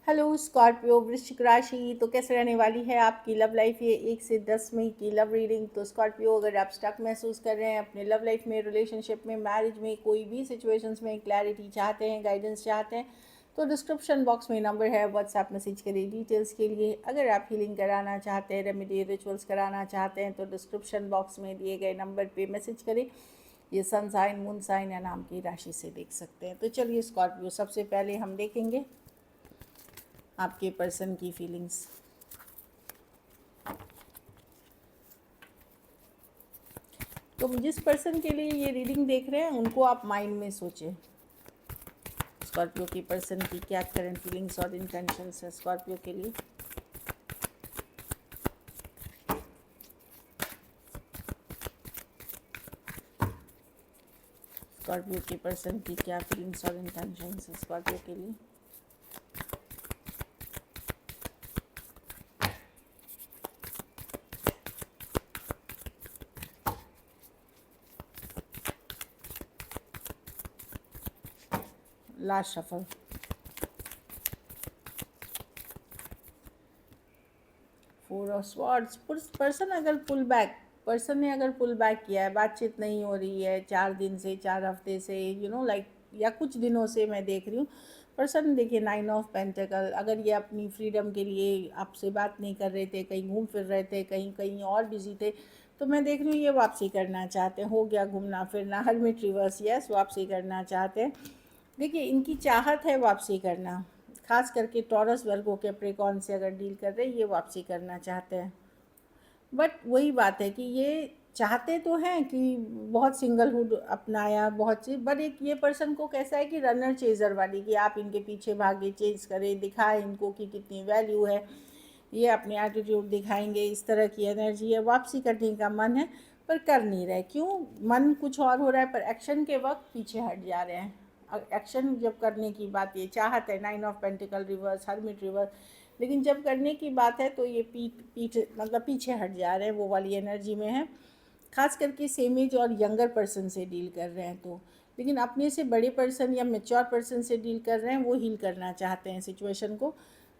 Hello Scorpio वृश्चिक राशि। तो कैसे रहने वाली है आपकी लव लाइफ ये 1 से 10 मई की लव रीडिंग। तो स्कॉर्पियो, अगर आप स्टक महसूस कर रहे हैं अपने लव लाइफ में, रिलेशनशिप में, मैरिज में, कोई भी सिचुएशंस में क्लैरिटी चाहते हैं, गाइडेंस चाहते हैं, तो डिस्क्रिप्शन बॉक्स में नंबर है, व्हाट्सएप मैसेज करिए डिटेल्स के लिए। अगर आप हीलिंग कराना चाहते हैं, रेमेडी रिचुअल्स कराना चाहते हैं, तो डिस्क्रिप्शन बॉक्स में दिए गए नंबर पर मैसेज करें। ये सन साइन, मून साइन या नाम की राशि से देख सकते हैं। तो चलिए स्कॉर्पियो, सबसे पहले हम देखेंगे आपके पर्सन की फीलिंग्स। तो जिस पर्सन के लिए ये रीडिंग देख रहे हैं उनको आप माइंड में सोचें। स्कॉर्पियो की पर्सन की क्या करंट फीलिंग्स और इंटेंशंस है स्कॉर्पियो के लिए। स्कॉर्पियो की पर्सन की क्या फीलिंग्स और इंटेंशंस है स्कॉर्पियो के लिए। Last shuffle. Four of swords. Person ने अगर पुल बैक किया है, बातचीत नहीं हो रही है 4 दिन से, 4 हफ्ते से, लाइक, या कुछ दिनों से मैं देख रही हूँ। पर्सन देखिए 9 ऑफ पेंटिकल, अगर ये अपनी फ्रीडम के लिए आपसे बात नहीं कर रहे थे, कहीं घूम फिर रहे थे, कहीं कहीं और बिजी थे, तो मैं देख रही हूँ ये वापसी करना चाहते हैं। हो गया घूमना फिरना, हरमिट रिवर्स, यस, वापसी करना चाहते हैं। देखिए इनकी चाहत है वापसी करना, खास करके टॉरस वर्गो कैप्रिकॉर्न से अगर डील कर रहे हैं, ये वापसी करना चाहते हैं। बट वही बात है कि ये चाहते तो हैं कि बहुत सिंगलहुड अपनाया, बहुत चीज़, बट एक ये पर्सन को कैसा है कि रनर चेजर वाली, कि आप इनके पीछे भागे, चेज करें, दिखाएं इनको कि कितनी वैल्यू है, ये अपने एटीट्यूड दिखाएंगे, इस तरह की एनर्जी है। वापसी करने का मन है पर कर नहीं रहे। क्यों? मन कुछ और हो रहा है पर एक्शन के वक्त पीछे हट जा रहे हैं। एक्शन जब करने की बात, ये चाहत है 9 of pentacle reverse, hermit reverse, लेकिन जब करने की बात है तो ये पीठ मतलब पीछे हट जा रहे हैं, वो वाली एनर्जी में है। खास करके सेम एज और यंगर पर्सन से डील कर रहे हैं तो, लेकिन अपने से बड़े पर्सन या मेच्योर पर्सन से डील कर रहे हैं, वो हील करना चाहते हैं सिचुएशन को,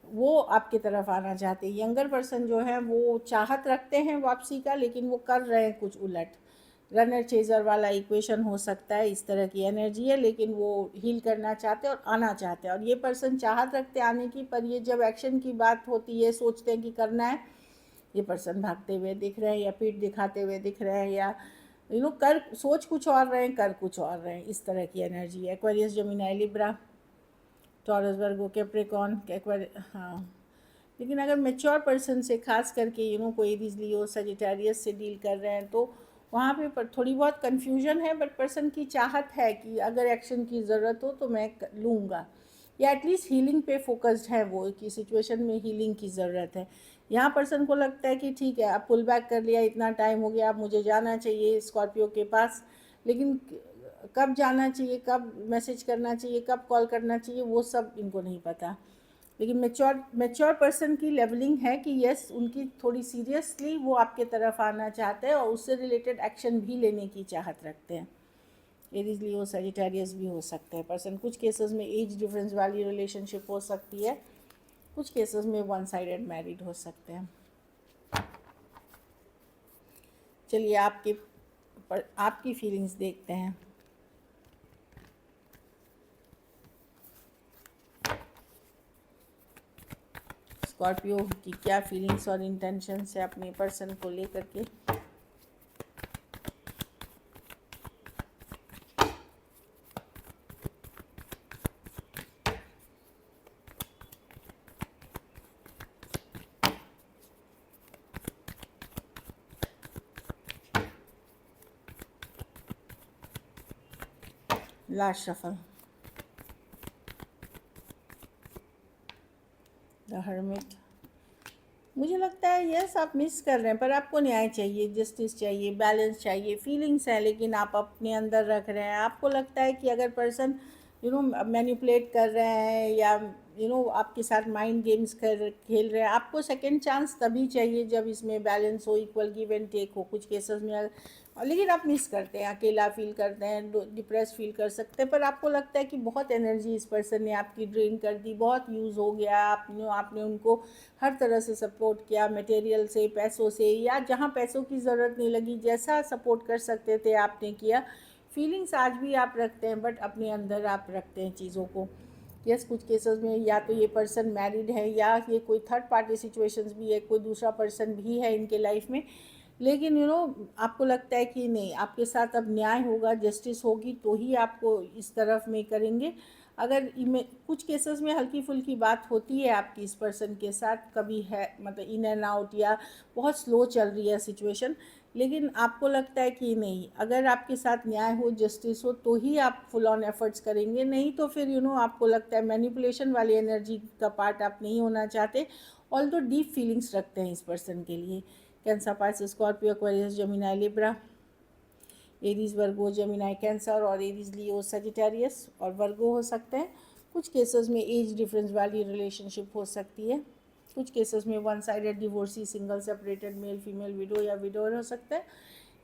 वो आपकी तरफ आना चाहते हैं। यंगर पर्सन जो है वो चाहत रखते हैं वापसी का, लेकिन वो कर रहे हैं कुछ उलट। रनर चेजर वाला इक्वेशन हो सकता है, इस तरह की एनर्जी है, लेकिन वो हील करना चाहते हैं और आना चाहते हैं। और ये पर्सन चाहत रखते हैं आने की, पर ये जब एक्शन की बात होती है, सोचते हैं कि करना है, ये पर्सन भागते हुए दिख रहे हैं, या पीठ दिखाते हुए दिख रहे हैं, या कर सोच कुछ और रहे हैं, कर कुछ और रहे हैं, इस तरह की एनर्जी है। एक्वेरियस, जेमिनी, लिब्रा, टॉरस, वर्गो, कैप्रिकॉर्न, हाँ। लेकिन अगर मेच्योर पर्सन से, खास करके कोई एरीज, लियो, सजिटेरियस से डील कर रहे हैं, तो वहाँ पे पर थोड़ी बहुत कन्फ्यूजन है, बट पर्सन की चाहत है कि अगर एक्शन की ज़रूरत हो तो मैं लूँगा, या एटलीस्ट हीलिंग पे फोकस्ड है वो, कि सिचुएशन में हीलिंग की ज़रूरत है। यहाँ पर्सन को लगता है कि ठीक है, अब पुल बैक कर लिया, इतना टाइम हो गया, अब मुझे जाना चाहिए स्कॉर्पियो के पास, लेकिन कब जाना चाहिए, कब मैसेज करना चाहिए, कब कॉल करना चाहिए, वो सब इनको नहीं पता। लेकिन मेच्योर पर्सन की लेवलिंग है कि यस, उनकी थोड़ी सीरियसली वो आपके तरफ आना चाहते हैं और उससे रिलेटेड एक्शन भी लेने की चाहत रखते हैं। एरीज, लियो, सजिटेरियस भी हो सकते हैं पर्सन। कुछ केसेस में एज डिफरेंस वाली रिलेशनशिप हो सकती है, कुछ केसेस में वन साइडेड मैरिड हो सकते हैं। चलिए आपकी फीलिंग्स देखते हैं। स्कॉर्पियो की क्या फीलिंग्स और इंटेंशंस है अपने पर्सन को लेकर के। Last shuffle, the hermit. मुझे लगता है यस, आप मिस कर रहे हैं, पर आपको न्याय चाहिए, जस्टिस चाहिए, बैलेंस चाहिए। फीलिंग्स है लेकिन आप अपने अंदर रख रहे हैं। आपको लगता है कि अगर पर्सन मैनिपुलेट कर रहे हैं, या आपके साथ माइंड गेम्स खेल रहे हैं, आपको सेकंड चांस तभी चाहिए जब इसमें बैलेंस हो, इक्वल गिव एंड टेक हो। कुछ केसेस में और लेकिन आप मिस करते हैं, अकेला फील करते हैं, डिप्रेस फील कर सकते हैं, पर आपको लगता है कि बहुत एनर्जी इस पर्सन ने आपकी ड्रेन कर दी, बहुत यूज़ हो गया, आपने उनको हर तरह से सपोर्ट किया, मटेरियल से, पैसों से, या जहाँ पैसों की ज़रूरत नहीं लगी, जैसा सपोर्ट कर सकते थे आपने किया। फीलिंग्स आज भी आप रखते हैं, बट अपने अंदर आप रखते हैं चीज़ों को। यस, कुछ केसेस में या तो ये पर्सन मैरिड है, या ये कोई थर्ड पार्टी सिचुएशंस भी है, कोई दूसरा पर्सन भी है इनके लाइफ में, लेकिन आपको लगता है कि नहीं, आपके साथ अब न्याय होगा, जस्टिस होगी, तो ही आपको इस तरफ में करेंगे। अगर कुछ केसेस में हल्की फुल्की बात होती है आपकी इस पर्सन के साथ, कभी है मतलब इन एंड आउट, या बहुत स्लो चल रही है सिचुएशन, लेकिन आपको लगता है कि नहीं, अगर आपके साथ न्याय हो, जस्टिस हो, तो ही आप फुल ऑन एफर्ट्स करेंगे, नहीं तो फिर आपको लगता है मैनिपुलेशन वाली एनर्जी का पार्ट आप नहीं होना चाहते, ऑल तो डीप फीलिंग्स रखते हैं इस पर्सन के लिए। Cancer, Pisces, Scorpio, Aquarius, Gemini, Libra, Aries, Virgo, Gemini, Cancer, और एरीज, लियो, सजिटेरियस और वर्गो हो सकते हैं। कुछ केसेस में एज डिफरेंस वाली रिलेशनशिप हो सकती है। कुछ केसेस में one sided divorcee, single, separated, male female, window या विडोर हो सकते हैं,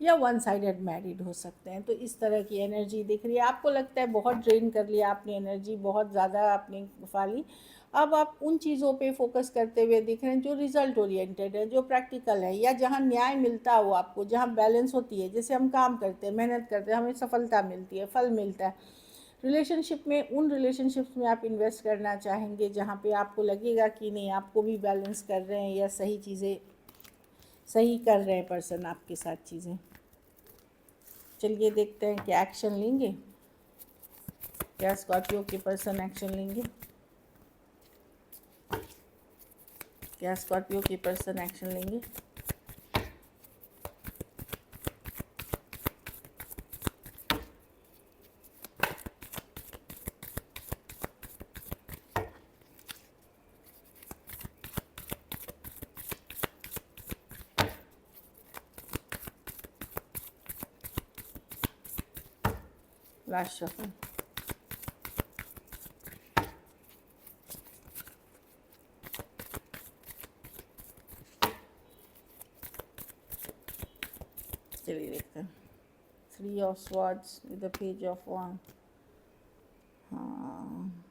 या वन साइडेड मैरिड हो सकते हैं। तो इस तरह की एनर्जी दिख रही है। आपको लगता है बहुत ड्रेन कर लिया आपने एनर्जी, बहुत ज़्यादा आपने फाली। अब आप उन चीज़ों पे फोकस करते हुए दिख रहे हैं जो रिजल्ट ओरिएंटेड है, जो प्रैक्टिकल है, या जहाँ न्याय मिलता हो आपको, जहाँ बैलेंस होती है। जैसे हम काम करते हैं, मेहनत करते हैं, हमें सफलता मिलती है, फल मिलता है। रिलेशनशिप में, उन रिलेशनशिप्स में आप इन्वेस्ट करना चाहेंगे जहाँ पे आपको लगेगा कि नहीं, आपको भी बैलेंस कर रहे हैं, या सही चीज़ें सही कर रहे हैं पर्सन आपके साथ चीज़ें। चलिए देखते हैं क्या एक्शन लेंगे, क्या स्कॉर्पियो के पर्सन एक्शन लेंगे, क्या स्कॉर्पियो के पर्सन एक्शन लेंगे। Last shuffle. चलिए देखते हैं। 3 of swords with the page of one. हाँ,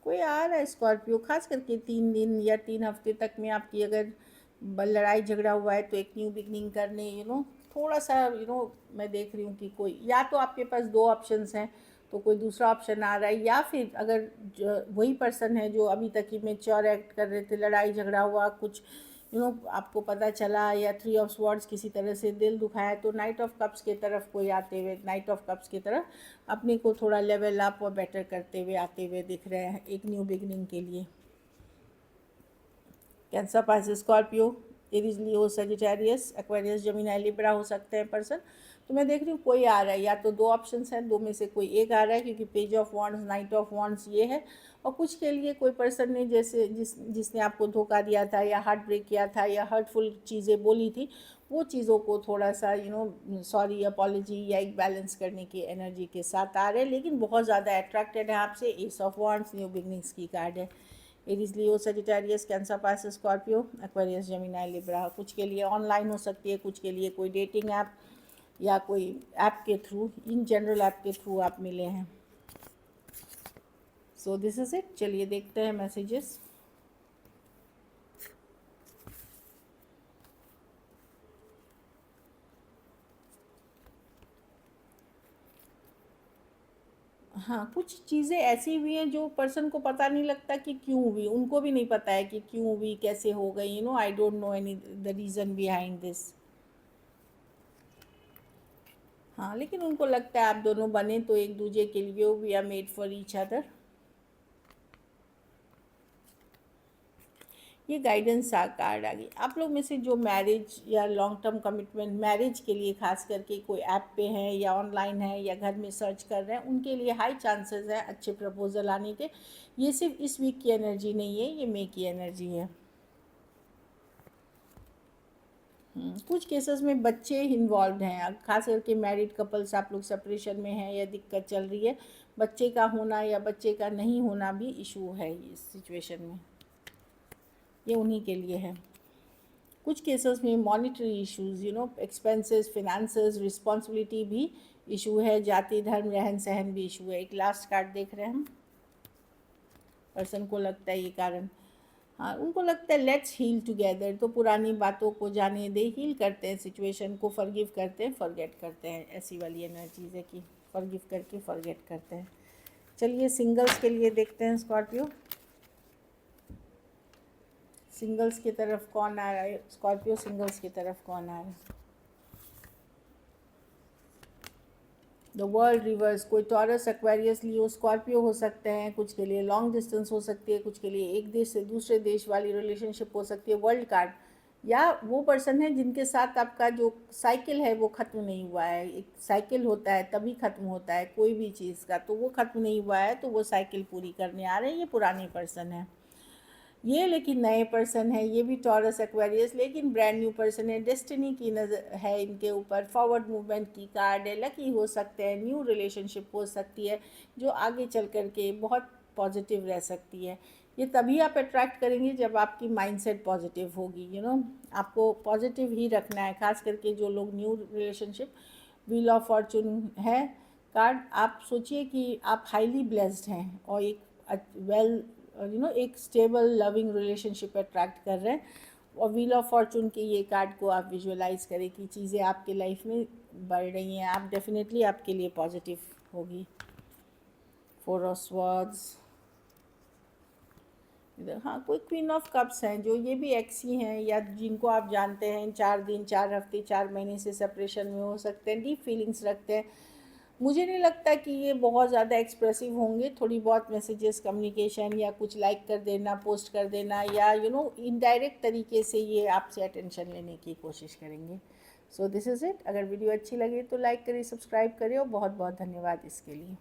कोई आ रहा है स्कॉर्पियो, खास करके 3 दिन या 3 हफ्ते तक में आपकी अगर लड़ाई झगड़ा हुआ है, तो एक न्यू बिगनिंग करने थोड़ा सा मैं देख रही हूँ कि कोई, या तो आपके पास 2 ऑप्शंस हैं, तो कोई दूसरा ऑप्शन आ रहा है, या फिर अगर वही पर्सन है जो अभी तक ही मेच्योर एक्ट कर रहे थे, लड़ाई झगड़ा हुआ, कुछ आपको पता चला, या 3 ऑफ स्वॉर्ड्स किसी तरह से दिल दुखाया, तो नाइट ऑफ कप्स की तरफ कोई आते हुए, नाइट ऑफ कप्स की तरफ अपने को थोड़ा लेवल अप और बेटर करते हुए आते हुए दिख रहे हैं एक न्यू बिगनिंग के लिए। Cancer, Pisces, Scorpio, Aries, Leo, Sagittarius, Aquarius, Gemini, Libra हो सकते हैं पर्सन। तो मैं देख रही हूँ कोई आ रहा है, या तो 2 ऑप्शंस हैं, 2 में से कोई एक आ रहा है, क्योंकि page of wands, night of wands ये है। और कुछ के लिए कोई पर्सन ने जैसे जिसने आपको धोखा दिया था, या हार्ट ब्रेक किया था, या हर्टफुल चीज़ें बोली थी, वो चीज़ों को थोड़ा सा सॉरी, अपॉलॉजी, या एक बैलेंस करने की एनर्जी के साथ आ रहे हैं, लेकिन बहुत ज़्यादा अट्रैक्टेड है आपसे। Ace of wands new beginnings की कार्ड है। Aries, Leo, Sagittarius, Cancer, Pisces, Scorpio, Aquarius, Gemini, Libra. कुछ के लिए ऑनलाइन हो सकती है, कुछ के लिए कोई डेटिंग ऐप, या कोई ऐप के थ्रू, इन जनरल ऐप के थ्रू आप मिले हैं। So this is it. चलिए देखते हैं मैसेजेस। हाँ, कुछ चीज़ें ऐसी हुई हैं जो पर्सन को पता नहीं लगता कि क्यों हुई, उनको भी नहीं पता है कि क्यों हुई, कैसे हो गई, I don't know any the reason behind this. हाँ, लेकिन उनको लगता है आप दोनों बने तो एक दूसरे के लिए, we are made for each other. ये गाइडेंस कार्ड आ गई। आप लोग में से जो मैरिज या लॉन्ग टर्म कमिटमेंट, मैरिज के लिए खास करके कोई ऐप पे हैं, या ऑनलाइन है, या घर में सर्च कर रहे हैं, उनके लिए हाई चांसेस हैं अच्छे प्रपोजल आने के। ये सिर्फ इस वीक की एनर्जी नहीं है, ये मे की एनर्जी है। कुछ केसेस में बच्चे इन्वॉल्व हैं, खास करके मैरिड कपल्स, आप लोग सेपरेशन में हैं या दिक्कत चल रही है, बच्चे का होना या बच्चे का नहीं होना भी इशू है इस सिचुएशन में, ये उन्हीं के लिए है। कुछ केसेस में monetary issues, expenses, finances, responsibility भी इशू है, जाति धर्म रहन सहन भी इशू है। एक लास्ट कार्ड देख रहे हैं हम, पर्सन को लगता है ये कारण, हाँ उनको लगता है लेट्स हील टुगेदर, तो पुरानी बातों को जाने दे, हील करते हैं सिचुएशन को, फॉरगिव करते हैं, फॉरगेट करते हैं, ऐसी वाली एनर्जीज है कि फॉरगिव करके फॉरगेट करते हैं। चलिए सिंगल्स के लिए देखते हैं स्कॉर्पियो, सिंगल्स की तरफ कौन आ रहा है, स्कॉर्पियो सिंगल्स की तरफ कौन आ रहा है। द वर्ल्ड रिवर्स, कोई टॉरस, एक्वेरियस, लियो, स्कॉर्पियो हो सकते हैं, कुछ के लिए लॉन्ग डिस्टेंस हो सकती है, कुछ के लिए एक देश से दूसरे देश वाली रिलेशनशिप हो सकती है। वर्ल्ड कार्ड, या वो पर्सन है जिनके साथ आपका जो साइकिल है वो ख़त्म नहीं हुआ है। एक साइकिल होता है तभी ख़त्म होता है कोई भी चीज़ का, तो वो ख़त्म नहीं हुआ है, तो वो साइकिल पूरी करने आ रहे हैं। ये पुराने पर्सन है ये, लेकिन नए पर्सन है ये भी टॉरस एक्वेरियस, लेकिन ब्रांड न्यू पर्सन है। डेस्टिनी की नज़र है इनके ऊपर, फॉरवर्ड मूवमेंट की कार्ड है, लकी हो सकते हैं, न्यू रिलेशनशिप हो सकती है जो आगे चल कर के बहुत पॉजिटिव रह सकती है। ये तभी आप अट्रैक्ट करेंगे जब आपकी माइंडसेट पॉजिटिव होगी, आपको पॉजिटिव ही रखना है, खास करके जो लोग new relationship. Wheel of Fortune है कार्ड, आप सोचिए कि आप हाईली ब्लेस्ड हैं और एक वेल एक स्टेबल लविंग रिलेशनशिप अट्रैक्ट कर रहे हैं। और व्हील ऑफ फॉर्चून के ये कार्ड को आप विजुअलाइज करें कि चीज़ें आपके लाइफ में बढ़ रही हैं, आप डेफिनेटली आपके लिए पॉजिटिव होगी। 4 ऑफ स्वॉर्ड्स, हाँ कोई क्वीन ऑफ कप्स हैं जो ये भी एक्स ही हैं या जिनको आप जानते हैं, 4 दिन 4 हफ्ते 4 महीने से सेपरेशन में हो सकते हैं, डीप फीलिंग्स रखते हैं। मुझे नहीं लगता कि ये बहुत ज़्यादा एक्सप्रेसिव होंगे, थोड़ी बहुत मैसेजेस, कम्युनिकेशन या कुछ लाइक कर देना, पोस्ट कर देना, या इनडायरेक्ट तरीके से ये आपसे अटेंशन लेने की कोशिश करेंगे। So this is it. अगर वीडियो अच्छी लगे तो लाइक करिए, सब्सक्राइब करिए और बहुत बहुत धन्यवाद इसके लिए।